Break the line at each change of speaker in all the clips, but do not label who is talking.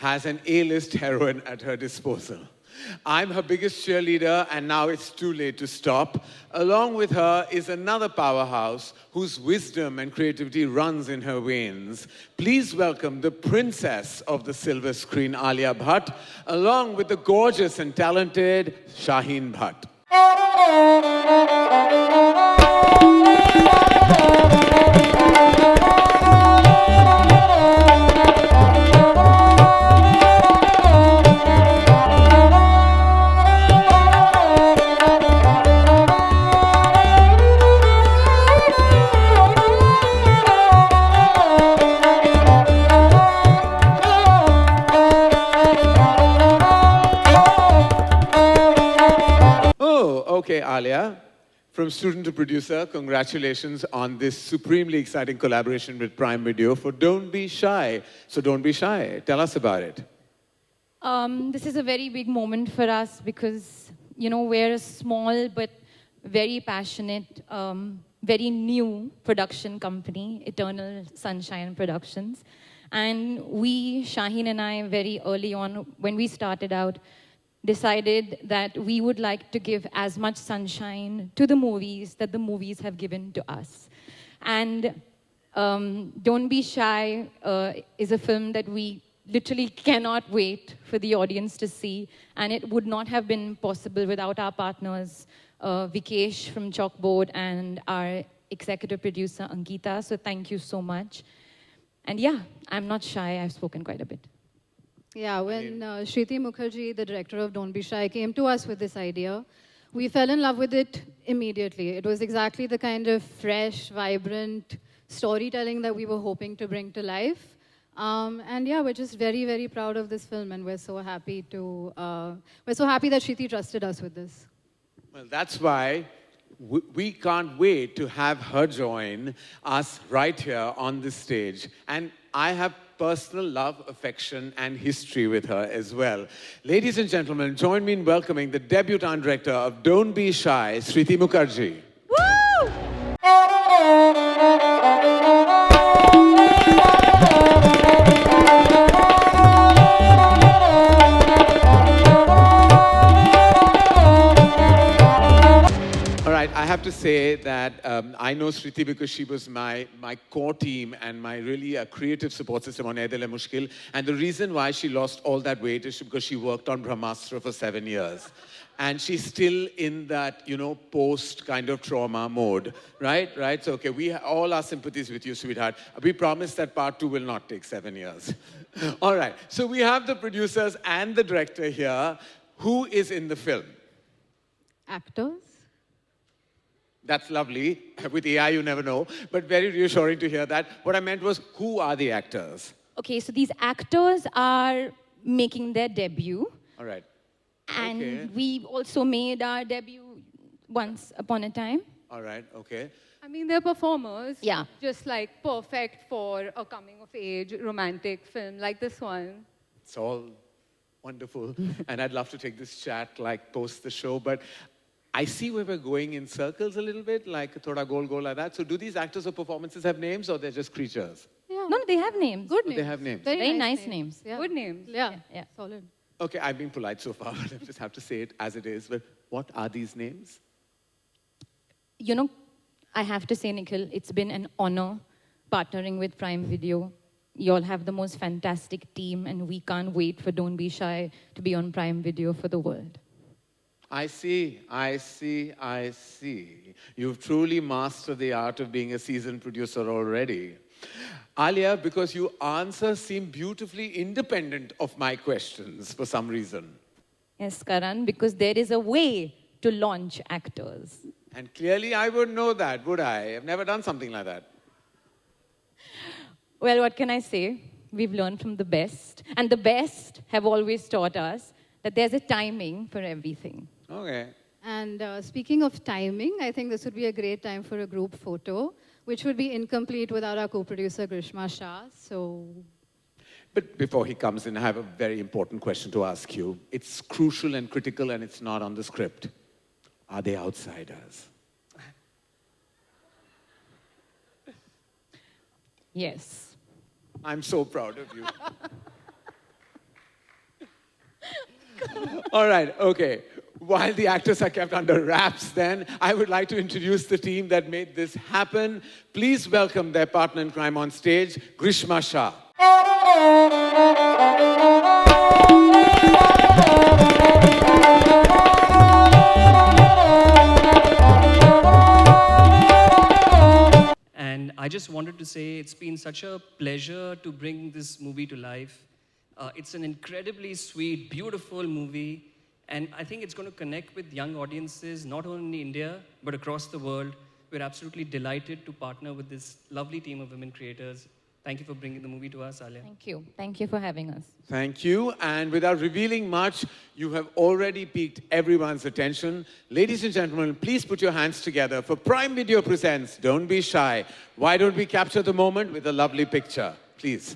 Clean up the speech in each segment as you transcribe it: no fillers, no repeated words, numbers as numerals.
has an A-list heroine at her disposal. I'm her biggest cheerleader, and now it's too late to stop. Along with her is another powerhouse whose wisdom and creativity runs in her veins. Please welcome the princess of the silver screen, Alia Bhatt, along with the gorgeous and talented Shaheen Bhatt. Okay, Alia, from student to producer, congratulations on this supremely exciting collaboration with Prime Video for Don't Be Shy. So don't be shy. Tell us about it.
This is a very big moment for us because, we're a small but very passionate, very new production company, Eternal Sunshine Productions. And we, Shaheen and I, very early on, when we started out, decided that we would like to give as much sunshine to the movies that the movies have given to us. And Don't Be Shy is a film that we literally cannot wait for the audience to see. And it would not have been possible without our partners, Vikesh from Chalkboard and our executive producer, Ankita. So thank you so much. And yeah, I'm not shy. I've spoken quite a bit.
Yeah, when Shriti Mukherjee, the director of Don't Be Shy, came to us with this idea, we fell in love with it immediately. It was exactly the kind of fresh, vibrant storytelling that we were hoping to bring to life. And yeah, we're just very, very proud of this film, and we're so happy that Shriti trusted us with this.
Well, that's why we can't wait to have her join us right here on this stage. And I have personal love, affection, and history with her as well. Ladies and gentlemen, join me in welcoming the debutante director of Don't Be Shy, Shriti Mukherjee.
Woo!
I have to say that I know Shriti because she was my core team and my really creative support system on Ae Dil Hai Mushkil. And the reason why she lost all that weight is because she worked on Brahmastra for 7 years. And she's still in that, post kind of trauma mode, right? So, okay, we all our sympathies with you, sweetheart. We promise that part 2 will not take 7 years. All right, so we have the producers and the director here. Who is in the film?
Actors.
That's lovely. With AI, you never know. But very reassuring to hear that. What I meant was, who are the actors?
Okay, so these actors are making their debut.
All right.
And we also made our debut once upon a time.
All right, okay.
I mean, they're performers.
Yeah.
Just like perfect for a coming-of-age romantic film like this one.
It's all wonderful. And I'd love to take this chat, post the show. But I see where we're going in circles a little bit, like thoda gol gol like that. So do these actors or performances have names, or they're just creatures?
Yeah.
No, they have names.
Good names.
They have names.
Very nice names.
Yeah.
Good names.
Yeah.
Yeah.
Solid.
Okay, I've been polite so far, but I just have to say it as it is. But what are these names?
I have to say, Nikhil, it's been an honor partnering with Prime Video. You all have the most fantastic team, and we can't wait for Don't Be Shy to be on Prime Video for the world.
I see. You've truly mastered the art of being a seasoned producer already. Alia, because your answers seem beautifully independent of my questions for some reason.
Yes, Karan, because there is a way to launch actors.
And clearly I wouldn't know that, would I? I've never done something like that.
Well, what can I say? We've learned from the best. And the best have always taught us that there's a timing for everything.
Okay.
And speaking of timing, I think this would be a great time for a group photo, which would be incomplete without our co-producer, Grishma Shah. So.
But before he comes in, I have a very important question to ask you. It's crucial and critical, and it's not on the script. Are they outsiders?
Yes.
I'm so proud of you. All right, okay. While the actors are kept under wraps, then I would like to introduce the team that made this happen. Please welcome their partner in crime on stage, Grishma Shah.
And I just wanted to say it's been such a pleasure to bring this movie to life. It's an incredibly sweet, beautiful movie, and I think it's going to connect with young audiences, not only in India, but across the world. We're absolutely delighted to partner with this lovely team of women creators. Thank you for bringing the movie to us, Alia.
Thank you. Thank you for having us.
Thank you. And without revealing much, you have already piqued everyone's attention. Ladies and gentlemen, please put your hands together for Prime Video presents Don't Be Shy. Why don't we capture the moment with a lovely picture? Please.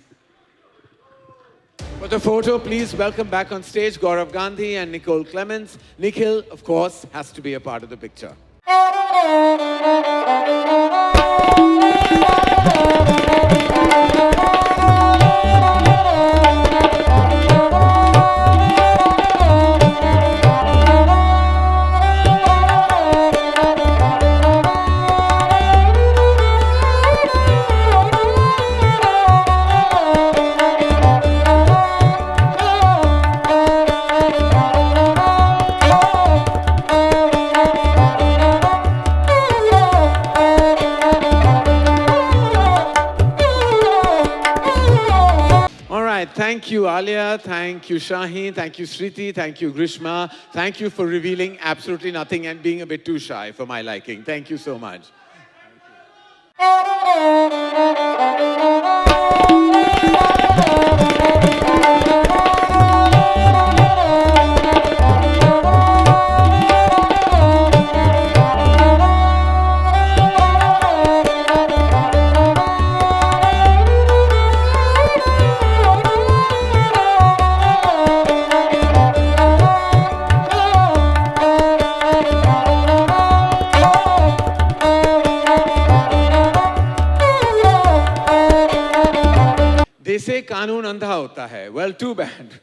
For the photo, please welcome back on stage Gaurav Gandhi and Nicole Clements. Nikhil, of course, has to be a part of the picture. Thank you, Alia. Thank you, Shaheen. Thank you, Sriti. Thank you, Grishma. Thank you for revealing absolutely nothing and being a bit too shy for my liking. Thank you so much. They say कानून अंधा होता है. Well, too bad.